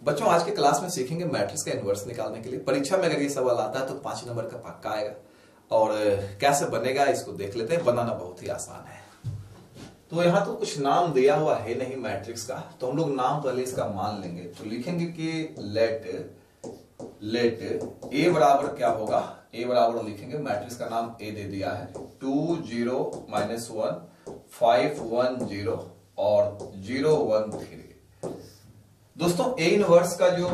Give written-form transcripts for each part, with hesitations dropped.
बच्चों आज के क्लास में सीखेंगे मैट्रिक्स का इनवर्स निकालने के लिए। परीक्षा में अगर ये सवाल आता है तो 5 नंबर का पक्का आएगा। और कैसे बनेगा इसको देख लेते हैं। बनाना बहुत ही आसान है। तो यहाँ तो कुछ नाम दिया हुआ है नहीं मैट्रिक्स का, तो हम लोग नाम पहले इसका मान लेंगे। तो लिखेंगे कि लेट ए बराबर क्या होगा, ए बराबर लिखेंगे मैट्रिक्स का नाम ए दे दिया है 2 0 -1 5 1 0 और 0 1 3। दोस्तों ए इनवर्स का जो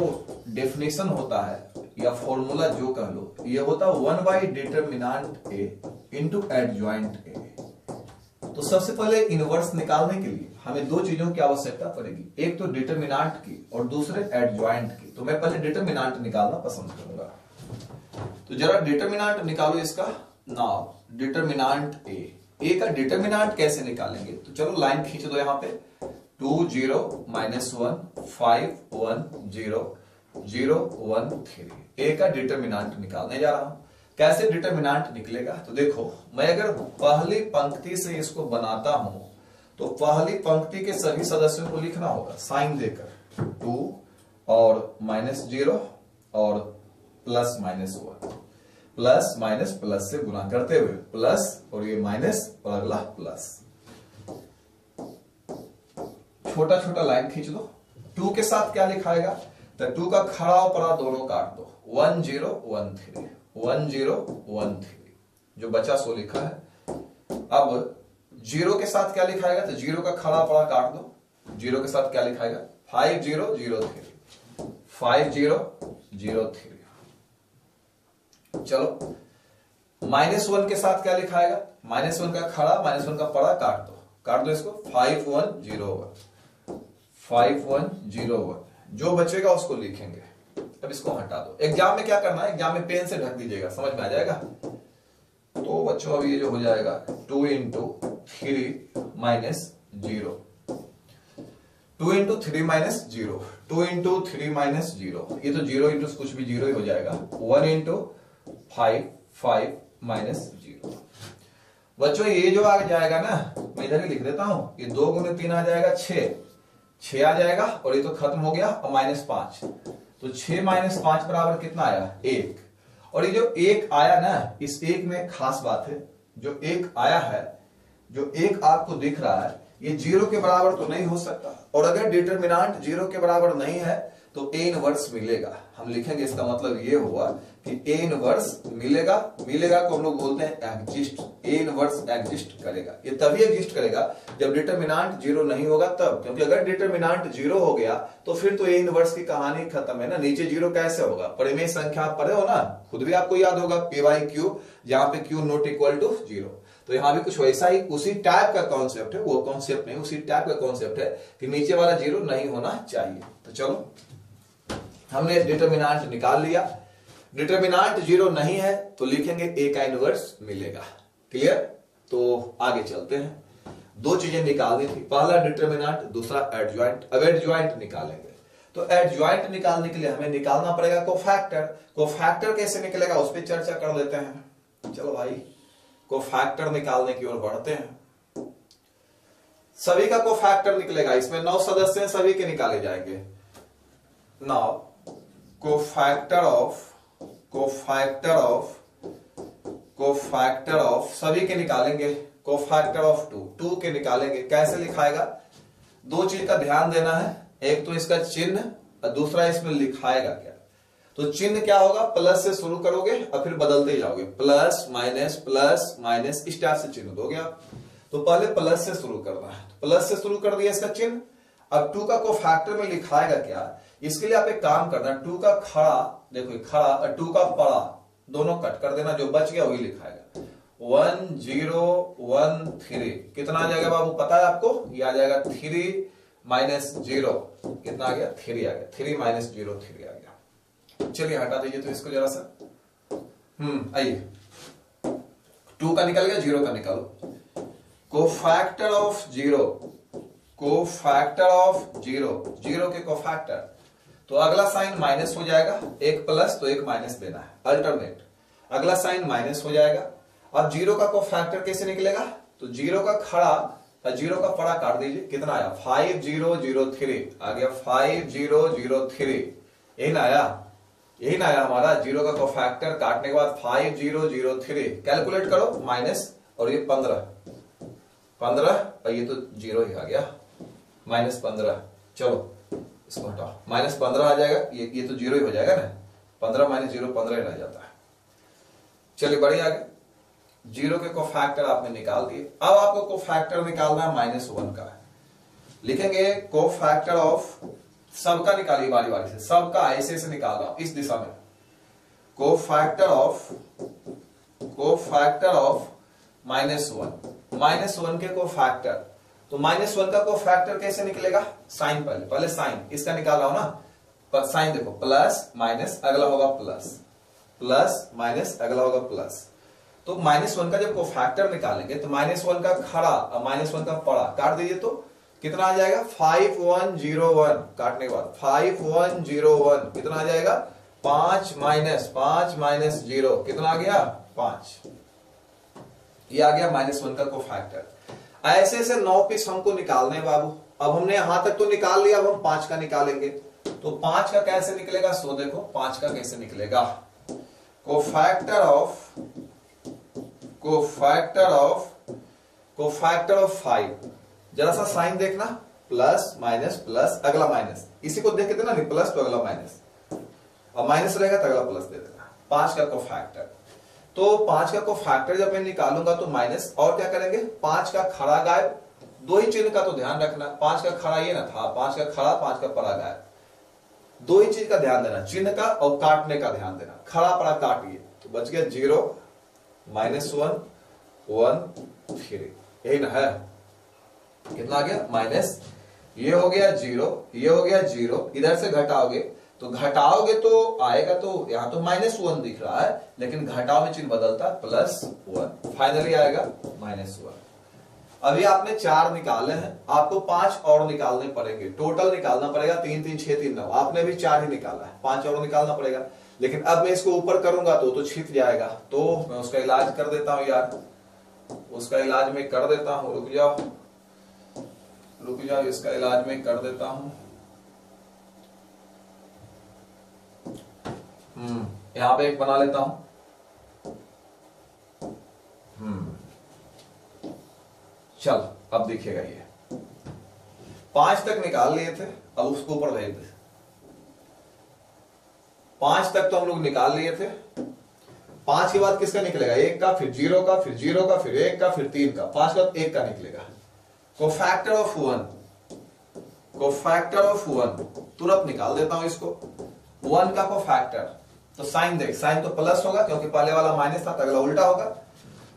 डेफिनेशन होता है या फॉर्मूला जो कह लो, ये होता है 1 determinant A into adjoint A. तो सबसे पहले इनवर्स निकालने के लिए हमें दो चीजों की आवश्यकता पड़ेगी, एक तो डिटरमिनेंट की और दूसरे एडजॉइंट की। तो मैं पहले डिटरमिनेंट निकालना पसंद करूंगा। तो जरा डिटरमिनेंट निकालो इसका। नाउ डिटरमिनेंट ए का डिटरमिनेंट कैसे निकालेंगे, तो चलो लाइन खींच दो यहाँ पे 2 0 -1 5 1 0 0 1 3। ए का डिटरमिनेंट निकालने जा रहा हूं। कैसे डिटरमिनेंट निकलेगा, तो देखो मैं अगर पहली पंक्ति से इसको बनाता हूं तो पहली पंक्ति के सभी सदस्यों को लिखना होगा साइन देकर 2 और -0 और +-1 प्लस माइनस प्लस से गुना करते हुए प्लस और ये माइनस और अगला प्लस। छोटा छोटा लाइन खींच दो। 2 के साथ क्या लिखाएगा, तो 2 का खड़ा और पड़ा दोनों काट दो 1 0 1 3 1 0 1 3, जो बचा सो लिखा है। अब 0 के साथ क्या लिखाएगा, तो 0 का खड़ा पड़ा काट दो। 0 के साथ क्या लिखाएगा 5 0 0 3 5 0 0 3। चलो -1 के साथ क्या लिखाएगा, -1 का खड़ा -1 का पड़ा काट दो इसको 5 1 0 1 5 1 0 1, जो बचेगा उसको लिखेंगे। अब इसको हटा दो। एग्जाम में क्या करना है, एग्जाम में पेन से ढक दीजिएगा, समझ में आ जाएगा। तो बच्चों अब ये जो हो जाएगा 2 × 3 - 0 2 × 3 - 0 2 × 3 - 0, ये तो 0 × कुछ भी 0 ही हो जाएगा। 1 × 5 5 -0। बच्चों ये जो आ जाएगा ना, मैं इधर ही लिख देता हूं, ये 2 × 3 आ जाएगा 6 आ जाएगा, और ये तो खत्म हो गया और -5। तो 6 - 5 बराबर कितना आया 1। और ये जो 1 आया ना, इस 1 में खास बात है, जो 1 आया है, जो 1 आपको दिख रहा है, ये 0 के बराबर तो नहीं हो सकता। और अगर डिटरमिनेंट 0 के बराबर नहीं है तो ए इनवर्स मिलेगा। हम लिखेंगे इसका मतलब ये हुआ कि ए इनवर्स मिलेगा को हम लोग बोलते हैं एग्जिस्ट। ए इनवर्स एग्जिस्ट करेगा। ये तभी एग्जिस्ट करेगा जब डिटरमिनेंट 0 नहीं होगा तब, क्योंकि अगर डिटरमिनेंट 0 हो गया तो फिर तो ए इनवर्स की कहानी खत्म है ना। नीचे 0 कैसे होगा, परिमेय संख्या आप पढ़े हो ना, खुद भी आपको याद होगा p/q, जहां पे q नॉट इक्वल टू 0। तो यहां भी कुछ वैसा ही उसी टाइप का कॉन्सेप्ट है, वो कॉन्सेप्ट नहीं, उसी टाइप का कॉन्सेप्ट है कि नीचे वाला 0 नहीं होना चाहिए। तो चलो हमने डिटरमिनेंट निकाल लिया। डिटरमिनेंट 0 नहीं है तो लिखेंगे ए का इनवर्स मिलेगा। क्लियर। तो आगे चलते हैं। दो चीजें निकालनी थी, पहला डिटरमिनेंट, दूसरा एडजॉइंट। अब एडजॉइंट निकालेंगे तो एडजॉइंट निकालने के लिए हमें निकालना पड़ेगा कोफैक्टर। कोफैक्टर कैसे निकलेगा उस पर चर्चा कर लेते हैं। चलो भाई कोफैक्टर निकालने की ओर बढ़ते हैं। सभी का कोफैक्टर निकलेगा। इसमें 9 सदस्य हैं, सभी के निकाले जाएंगे। नाउ कोफैक्टर ऑफ सभी के निकालेंगे। कोफैक्टर ऑफ 2 के निकालेंगे। कैसे लिखाएगा, दो चीज का ध्यान देना है, एक तो इसका चिन्ह और दूसरा इसमें लिखाएगा क्या। तो चिन्ह क्या होगा, प्लस से शुरू करोगे और फिर बदलते जाओगे, प्लस माइनस इस टाइप से चिन्ह दोगे आप। तो पहले प्लस से शुरू करना है, तो प्लस से शुरू कर दिया इसका चिन्ह। अब 2 का कोफैक्टर में लिखाएगा क्या, इसके लिए आप एक काम करना, 2 का खड़ा देखो, खड़ा और 2 का पड़ा दोनों कट कर देना, जो बच गया वही लिखाएगा। 1 0 1 3 कितना आ जाएगा बाबू, पता है आपको, ये आ जाएगा 3 - 0 कितना आ गया 3 आ गया। 3 - 0 3 आ गया। चलिए हटा दीजिए तो इसको जरा सा। आइए 2 का निकल गया, 0 का निकालो। कोफैक्टर ऑफ 0 के कोफैक्टर, तो अगला साइन माइनस हो जाएगा, एक प्लस तो एक माइनस देना है, अल्टरनेट। अगला साइन माइनस हो जाएगा। अब 0 का कोफैक्टर कैसे निकलेगा, तो 0 का खड़ा जीरो का पड़ा काट दीजिए, कितना आया 5003 आ गया 5003, यही ना आया, यही ना आया हमारा। जीरो का कोफैक्टर काटने के बाद 5003 कैलकुलेट करो माइनस, और ये 15 और ये तो जीरो ही आ गया -15। चलो इसको हटाओ, -15 आ जाएगा, ये तो जीरो ही हो जाएगा ना, 15 - 0 15 ही रह जाता है। चलिए बढ़िया, आगे जीरो के कोफैक्टर आपने निकाल दिए। अब आपको कोफैक्टर निकालना है -1 का। लिखेंगे कोफैक्टर ऑफ, सबका निकालिए बारी बारी से, सबका ऐसे से निकाल रहा हूं इस दिशा में। कोफैक्टर ऑफ -1 के कोफैक्टर, तो -1 का कोफैक्टर कैसे निकलेगा, साइन पहले साइन इसका निकाल रहा हूं ना, साइन देखो प्लस माइनस अगला होगा प्लस, प्लस माइनस अगला होगा प्लस। तो -1 का जब कोफैक्टर निकालेंगे तो -1 का खड़ा और -1 का पड़ा काट दीजिए, तो कितना आ जाएगा 5101, काटने के बाद 5101 कितना आ जाएगा 5 माइनस 0 कितना आ गया 5, ये आ गया -1 का कोफैक्टर। ऐसे ऐसे 9 पीस हमको निकालने हैं बाबू। अब हमने यहां तक तो निकाल लिया, अब हम 5 का निकालेंगे। तो 5 का कैसे निकलेगा, सो देखो 5 का कैसे निकलेगा, कोफैक्टर ऑफ 5, जरा सा साइन देखना, प्लस माइनस प्लस अगला माइनस, इसी को देख के देना, नहीं प्लस तो अगला माइनस, और माइनस रहेगा तो अगला प्लस दे देना। 5 का कोफैक्टर, तो 5 का कोफैक्टर जब मैं निकालूंगा तो माइनस, और क्या करेंगे 5 का खड़ा गायब, दो ही चिन्ह का तो ध्यान रखना, 5 का खड़ा ये ना था, 5 का खड़ा 5 का पड़ा गायब, दो ही चीज का ध्यान देना, चिन्ह का और काटने का ध्यान देना। खड़ा पड़ा काटिए तो बच गया 0 -1 1 3, यही ना है, कितना आ गया माइनस, ये हो गया 0, ये हो गया 0, इधर से घटाओगे तो तो आएगा, तो यहां तो -1 दिख रहा है, लेकिन घटाओ में चिन्ह बदलता +1, फाइनली आएगा -1। अभी आपने 4 निकाले हैं, आपको 5 और निकालने पड़ेंगे, टोटल निकालना पड़ेगा 3 3 6 3 9, आपने भी 4 ही निकाला है, 5 और निकालना पड़ेगा। लेकिन अब मैं इसको ऊपर करूंगा तो छिप जाएगा, तो मैं उसका इलाज कर देता हूं यार, उसका इलाज मैं कर देता हूं, रुक जाओ, इसका इलाज मैं कर देता हूं। यहां पे एक बना लेता हूं, चल अब देखिएगा, ये 5 तक निकाल लिए थे, अब उसको ऊपर भेज दे। 5 तक तो हम लोग निकाल लिए थे, 5 के बाद किसका निकलेगा, 1 का, फिर 0 का, फिर 0 का, फिर 1 का, फिर 3 का, 5 के बाद 1 का निकलेगा। कोफैक्टर ऑफ 1 तुरंत निकाल देता हूं इसको। 1 का कोफैक्टर, तो साइन देख, साइन तो प्लस होगा क्योंकि पहले वाला माइनस था, तो अगला उल्टा होगा।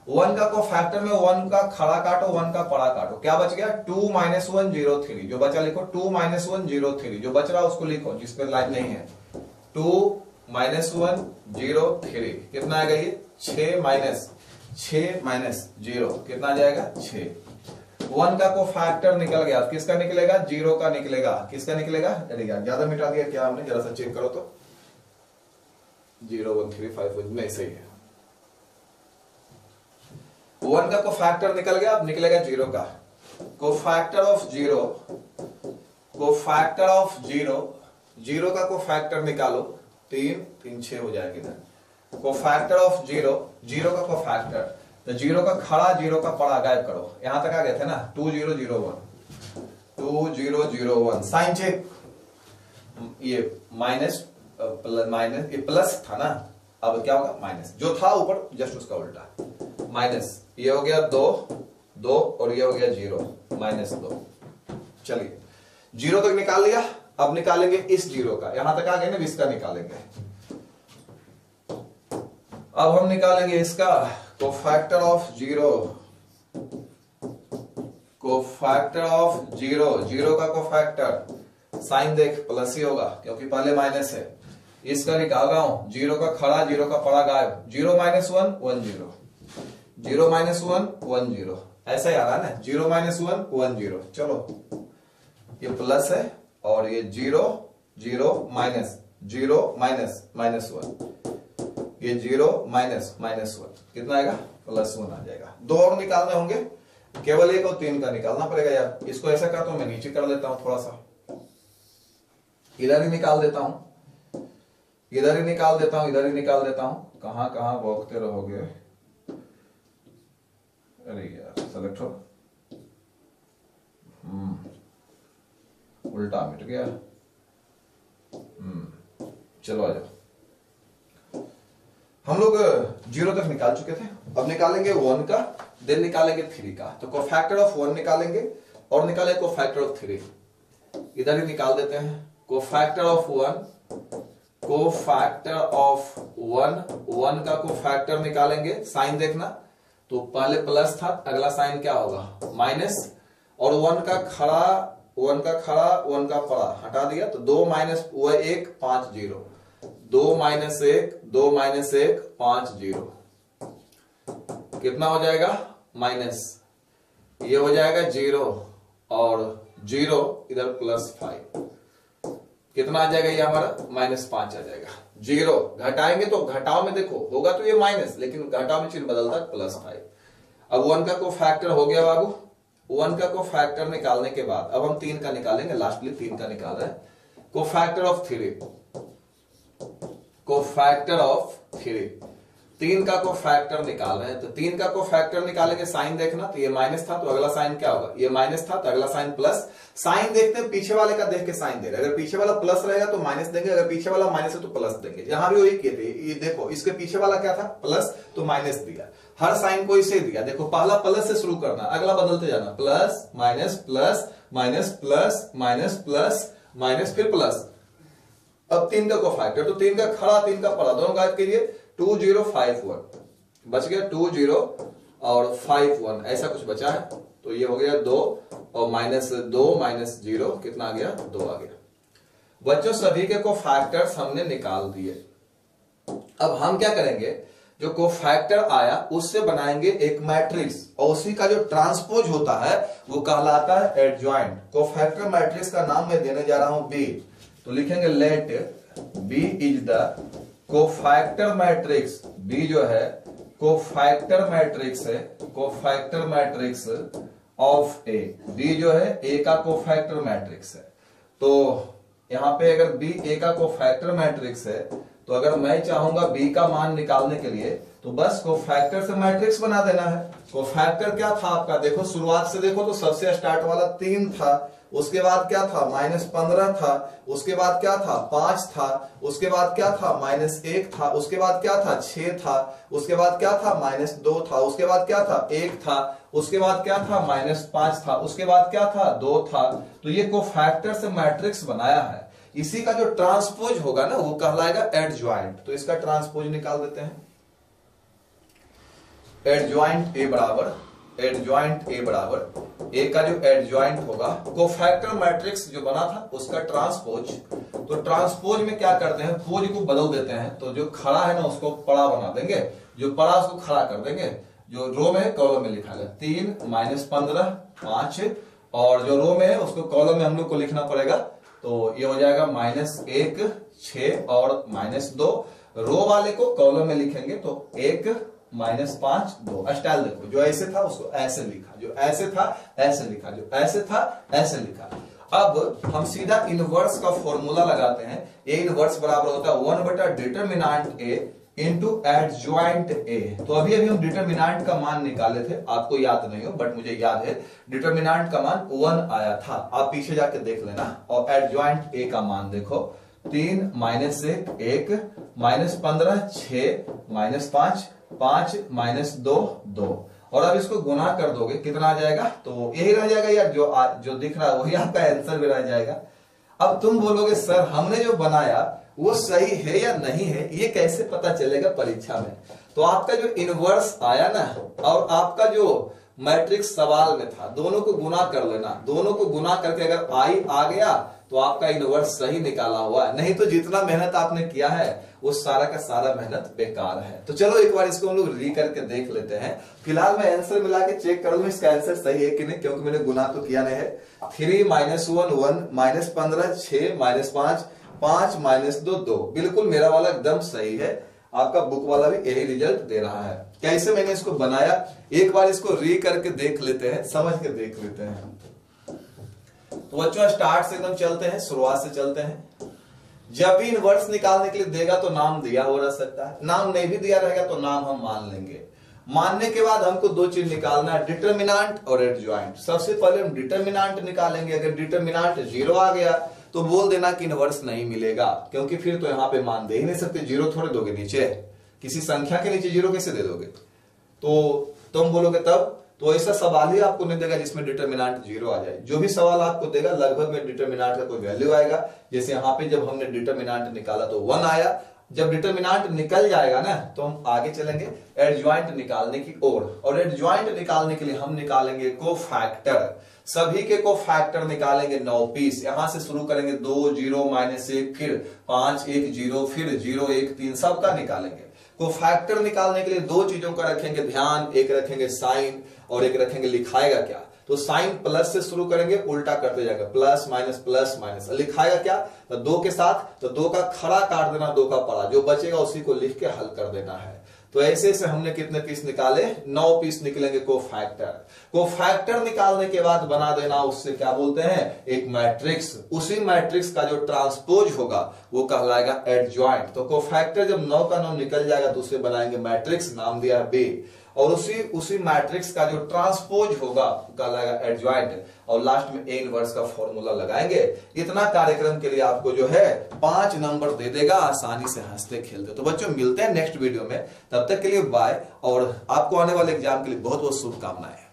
1 का कोफैक्टर में 1 का खड़ा काटो, 1 का पड़ा काटो, क्या बच गया 2 - 1 0 3, जो बचा लिखो 2 - 1 0 3, जो बच रहा उसको लिखो जिस पे लाइन नहीं है, 2 - 1 0 3, कितना आएगा ये 6 माइनस 0 कितना आ जाएगा 6। 1 का कोफैक्टर निकल गया, किसका निकलेगा 0 का निकलेगा, किसका निकलेगा, अरे यार ज्यादा मिटा दिया क्या हमने, जरा सा चेक करो तो 0 1 3 5 नहीं सही है। 1 का कोफैक्टर निकल गया, अब निकलेगा 0 का। कोफैक्टर ऑफ 0 का कोफैक्टर निकालो, 3 3 6 हो जाएगा इधर। कोफैक्टर ऑफ 0 का कोफैक्टर, तो 0 का खड़ा 0 का पड़ा गायब करो, यहां तक आ गए थे ना, 2001 साइन चेक, ये माइनस ये प्लस था ना, अब क्या होगा माइनस, जो था ऊपर जस्ट उसका उल्टा, माइनस, ये हो गया 2 और ये हो गया 0 -2। चलिए 0 तक निकाल लिया, अब निकालेंगे इस 0 का, यहां तक आ गए ना, इसका निकालेंगे। अब हम निकालेंगे इसका कोफैक्टर ऑफ 0 का कोफैक्टर, साइन देख प्लस ही होगा क्योंकि पहले माइनस है, इसका निकाल रहा हूं 0 का खड़ा 0 का पड़ा गायब, 0 - 1 1 0, 0 - 1 1 0, ऐसा ही आ रहा है ना, 0 - 1 1 0। चलो ये प्लस है और ये 0 माइनस 0 -1, ये 0 -1 कितना आएगा +1 आ जाएगा। 2 और निकालने होंगे, केवल 1 और 3 का निकालना पड़ेगा यार। इसको ऐसा करता हूं, मैं नीचे कर देता हूं, थोड़ा सा इधर ही निकाल देता हूं, इधर ही निकाल देता हूं, इधर ही निकाल देता हूं। कहां कहां भोगते रहोगे, अरे यार सेलेक्ट हो, उल्टा मिट गया। चलो आ जाओ। हम लोग 0 तक निकाल चुके थे, अब निकालेंगे 1 का, देन निकालेंगे 3 का। तो कोफैक्टर ऑफ 1 निकालेंगे और निकालेंगे कोफैक्टर ऑफ 3। इधर ही निकाल देते हैं। कोफैक्टर ऑफ 1, कोफैक्टर ऑफ 1 का कोफैक्टर निकालेंगे। साइन देखना, तो पहले प्लस था, अगला साइन क्या होगा माइनस, और 1 का खड़ा 1 का खड़ा 1 का पड़ा हटा दिया, तो 2 माइनस 1 5 0, 2 माइनस 1 2 माइनस 1 5 0, कितना हो जाएगा माइनस, ये हो जाएगा 0 और 0 इधर प्लस 5, कितना आ जाएगा ये हमारा -5 आ जाएगा। 0 घटाएंगे तो घटाओ में देखो होगा तो ये माइनस, लेकिन घटाओ में चिन्ह बदलता है +5। अब 1 का कोफैक्टर हो गया बाबू। 1 का कोफैक्टर निकालने के बाद अब हम 3 का निकालेंगे, लास्टली 3 का निकाल रहे हैं। कोफैक्टर ऑफ 3, कोफैक्टर ऑफ 3 का कोफैक्टर निकाल रहे हैं। तो 3 का कोफैक्टर निकालेंगे, साइन देखना, तो ये माइनस था तो अगला साइन क्या होगा, ये माइनस था तो अगला साइन प्लस। साइन देखते हैं, पीछे वाले का देख के साइन दे रहे हैं। अगर पीछे वाला प्लस रहेगा तो माइनस देंगे, अगर पीछे वाला माइनस है तो प्लस देंगे। यहां भी वही किए थे, ये देखो इसके पीछे वाला क्या था प्लस, तो माइनस दिया। हर साइन को इसे दिया। देखो पहला प्लस से शुरू करना, अगला बदलते जाना, plus minus plus minus plus minus plus minus फिर प्लस। अब 3 का कोफैक्टर, तो 3 का खड़ा 3 का पड़ा, दोनों गायब कीजिए। 2 0 5 1 बच गया, 2 0 और 5 1 ऐसा कुछ बचा है, तो ये हो गया 2 और -2 -0 कितना आ गया 2 आ गया। बच्चों सभी के कोफैक्टर्स हमने निकाल दिए। अब हम क्या करेंगे, जो कोफैक्टर आया उससे बनाएंगे एक मैट्रिक्स, और उसी का जो ट्रांसपोज होता है वो कहलाता है एडजॉइंट। कोफैक्टर मैट्रिक्स का नाम मैं देने जा रहा हूं बी, तो लिखेंगे let B is the cofactor matrix. B जो है कोफैक्टर मैट्रिक्स है, cofactor matrix of A. B जो है ए का कोफैक्टर मैट्रिक्स है। तो यहां पे अगर बी ए का कोफैक्टर मैट्रिक्स है, तो अगर मैं चाहूंगा बी का मान निकालने के लिए, तो बस कोफैक्टर से मैट्रिक्स बना देना है। कोफैक्टर क्या था आपका, देखो शुरुआत से देखो तो सबसे स्टार्ट वाला 3 था, उसके बाद क्या था -15 था, उसके बाद क्या था 5 था, उसके बाद क्या था -1 था, उसके बाद क्या था 6 था, उसके बाद क्या था -2 था, उसके बाद क्या था 1 था, उसके बाद क्या था -5 था, उसके बाद क्या था 2 था। तो ये कोफैक्टर से मैट्रिक्स बनाया है। इसी का जो ट्रांसपोज होगा ना वो कहलाएगा एडजॉइंट। तो इसका ट्रांसपोज निकाल देते हैं। एडजॉइंट ए बराबर, एडजॉइंट ए बराबर, ए का जो एडजॉइंट होगा कोफैक्टर मैट्रिक्स जो बना था उसका ट्रांसपोज। तो ट्रांसपोज में क्या करते हैं, पोज को बदल देते हैं। तो जो खड़ा है ना उसको पड़ा बना देंगे, जो पड़ा उसको खड़ा कर देंगे, जो रो में है कॉलम में लिखा है 3 -15 5, और जो रो में है उसको कॉलम में हम लोग को लिखना पड़ेगा। तो ये हो जाएगा -1 6 और -2। रो वाले को कॉलम में लिखेंगे तो 1 -5 2। स्टाइल देखो, जो ऐसे था उसको ऐसे लिखा, जो ऐसे था ऐसे लिखा, जो ऐसे था ऐसे लिखा। अब हम सीधा इनवर्स का फॉर्मूला लगाते हैं। ए इनवर्स बराबर होता है 1 determinant A into adjoint A. तो अभी हम डिटरमिनेंट का मान निकाले थे, आपको याद नहीं हो बट मुझे याद है। डिटरमिनेंट का मान 1 आया था, आप पीछे जाके देख लेना। और एडजॉइंट ए का मान देखो 3 -1 1 -15 6 -5 5 -2 2। और अब इसको गुना कर दोगे कितना आ जाएगा, तो यही रह जाएगा यार, जो दिख रहा है वही आपका आंसर भी रह जाएगा। अब तुम बोलोगे सर हमने जो बनाया वो सही है या नहीं है, ये कैसे पता चलेगा परीक्षा में। तो आपका जो इनवर्स आया ना और आपका जो मैट्रिक्स सवाल में था, दोनों को गुना कर लेना। दोनों को गुना करके अगर आई आ गया तो आपका इनवर्स सही निकाला हुआ है, नहीं तो जितना मेहनत आपने किया है वो सारा का सारा मेहनत बेकार है। तो चलो एक बार इसको हम लोग री करके देख लेते हैं। फिलहाल मैं आंसर मिला के चेक करूंगा इसका आंसर सही है कि नहीं, क्योंकि मैंने गुना तो किया नहीं है। 3 -1 1 -15 6 -5 5 -2 2, बिल्कुल मेरा वाला एकदम सही है। आपका बुक वाला भी यही रिजल्ट दे रहा है। कैसे मैंने इसको बनाया, एक बार इसको री करके देख लेते हैं, समझ के देख लेते हैं। तो बच्चों स्टार्ट से एकदम चलते हैं, शुरुआत से चलते हैं। जब भी इनवर्स निकालने के लिए देगा तो नाम दिया हो रह सकता है, नाम नहीं भी दिया रहेगा तो नाम हम मान लेंगे। मानने के बाद हमको दो चीज निकालना है, डिटरमिनेंट और एडजॉइंट। सबसे पहले हम डिटरमिनेंट निकालेंगे। अगर डिटरमिनेंट 0 आ गया तो बोल देना कि इनवर्स नहीं मिलेगा, क्योंकि फिर तो यहां पे मान दे ही नहीं सकते, 0 थोड़े दोगे नीचे, किसी संख्या के नीचे 0 कैसे दे दोगे? तो तुम बोलोगे तब तो ऐसा सवाल ही आपको नहीं देगा जिसमें डिटरमिनेंट 0 आ जाए। जो भी सवाल आपको देगा लगभग में डिटरमिनेंट का कोई वैल्यू आएगा। जैसे यहाँ पे जब हमने डिटरमिनेंट निकाला तो 1 आया। जब डिटरमिनेंट निकल जाएगा ना तो हम आगे चलेंगे एडजॉइंट निकालने की ओर, और एडजॉइंट निकालने के लिए हम निकालेंगे कोफैक्टर। सभी के कोफैक्टर निकालेंगे 9 पीस। यहां से शुरू करेंगे 2 0 -1 फिर 5 1 0 फिर 0 1 3 सबका निकालेंगे। कोफैक्टर निकालने के लिए दो चीजों का रखेंगे ध्यान, एक रखेंगे साइन और एक रखेंगे लिखाएगा क्या। तो साइन प्लस से शुरू करेंगे, उल्टा करते जाएगा, प्लस माइनस। लिखाएगा क्या? तो 2 के साथ तो 2 का खड़ा काट देना, 2 का पड़ा, जो बचेगा उसी को लिख के हल कर देना है। तो ऐसे से हमने कितने पीस निकाले? 9 पीस निकलेंगे कोफैक्टर। कोफैक्टर निकालने के बाद बना देना उससे क्या बोलते हैं? एक मैट्रिक्स। उसी मैट्रिक्स का जो ट्रांसपोज होगा वो कहलाएगा एडजॉइंट। तो कोफैक्टर जब 9 का 9 निकल जाएगा तो उसे बनाएंगे मैट्रिक्स, नाम दिया है बे, और उसी मैट्रिक्स का जो ट्रांसपोज होगा कहलाएगा एडजॉइंट, और लास्ट में ए इनवर्स का फॉर्मूला लगाएंगे। इतना कार्यक्रम के लिए आपको जो है 5 नंबर दे देगा, आसानी से हंसते खेलते। तो बच्चों मिलते हैं नेक्स्ट वीडियो में, तब तक के लिए बाय, और आपको आने वाले एग्जाम के लिए बहुत बहुत शुभकामनाएं।